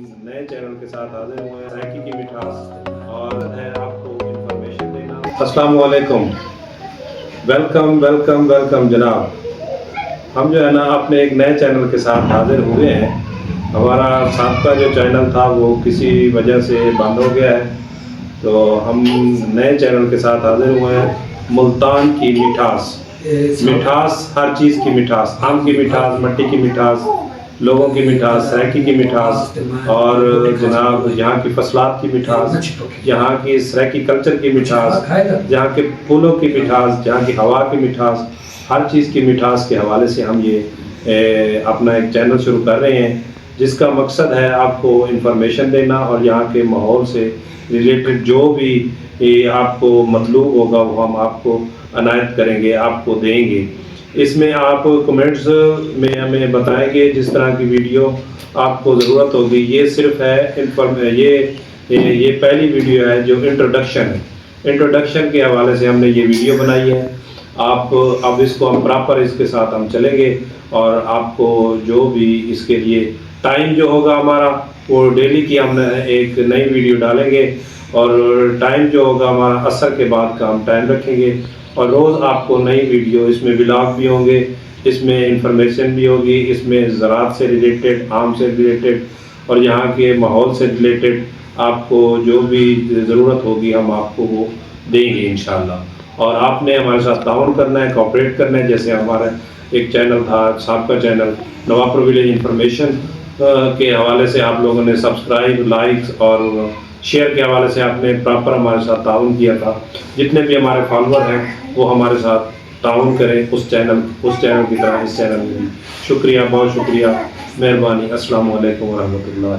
نئے چینل کے ساتھ حاضر ہوئے ہیں ذائقے کی مٹھاس اور ہے آپ کو انفارمیشن دینا۔ السلام علیکم، ویلکم جناب۔ ہم جو ہے نا اپنے ایک نئے چینل کے ساتھ حاضر ہوئے ہیں۔ ہمارا سابقہ جو چینل تھا وہ کسی وجہ سے بند ہو گیا ہے، تو ہم نئے چینل کے ساتھ حاضر ہوئے ہیں۔ ملتان کی مٹھاس، ہر چیز کی مٹھاس، آم کی مٹھاس، مٹی کی مٹھاس، لوگوں کی مٹھاس، سرائکی کی مٹھاس، اور جناب یہاں کی فصلات کی مٹھاس، یہاں کی سرائکی کلچر کی مٹھاس، یہاں کے پھولوں کی مٹھاس، یہاں کی ہوا کی مٹھاس، ہر چیز کی مٹھاس کے حوالے سے ہم یہ اپنا ایک چینل شروع کر رہے ہیں، جس کا مقصد ہے آپ کو انفارمیشن دینا اور یہاں کے ماحول سے ریلیٹڈ جو بھی آپ کو مطلوب ہوگا وہ ہم آپ کو عنایت کریں گے، آپ کو دیں گے۔ اس میں آپ کمنٹس میں ہمیں بتائیں گے جس طرح کی ویڈیو آپ کو ضرورت ہوگی۔ یہ صرف ہے یہ پہلی ویڈیو ہے جو انٹروڈکشن کے حوالے سے ہم نے یہ ویڈیو بنائی ہے۔ اب اس کو ہم پراپر اس کے ساتھ ہم چلیں گے اور آپ کو جو بھی اس کے لیے ٹائم جو ہوگا ہمارا وہ ڈیلی کی ہم ایک نئی ویڈیو ڈالیں گے، اور ٹائم جو ہوگا ہمارا عصر کے بعد کا ہم ٹائم رکھیں گے، اور روز آپ کو نئی ویڈیو، اس میں ولاگ بھی ہوں گے، اس میں انفارمیشن بھی ہوگی، اس میں زراعت سے ریلیٹڈ، آم سے ریلیٹڈ اور یہاں کے ماحول سے ریلیٹڈ آپ کو جو بھی ضرورت ہوگی ہم آپ کو وہ دیں گے انشاءاللہ۔ اور آپ نے ہمارے ساتھ تعاون کرنا ہے، کوآپریٹ کرنا ہے۔ جیسے ہمارا ایک چینل تھا سابقہ چینل نواپور ولیج انفارمیشن کے حوالے سے آپ لوگوں نے سبسکرائب، لائکس اور شیئر کے حوالے سے آپ نے پراپر ہمارے ساتھ تعاون کیا تھا۔ جتنے بھی ہمارے فالوور ہیں وہ ہمارے ساتھ تعاون کریں اس چینل کی طرح اس چینل میں بھی۔ شکریہ، بہت شکریہ، مہربانی۔ السلام علیکم ورحمۃ اللہ۔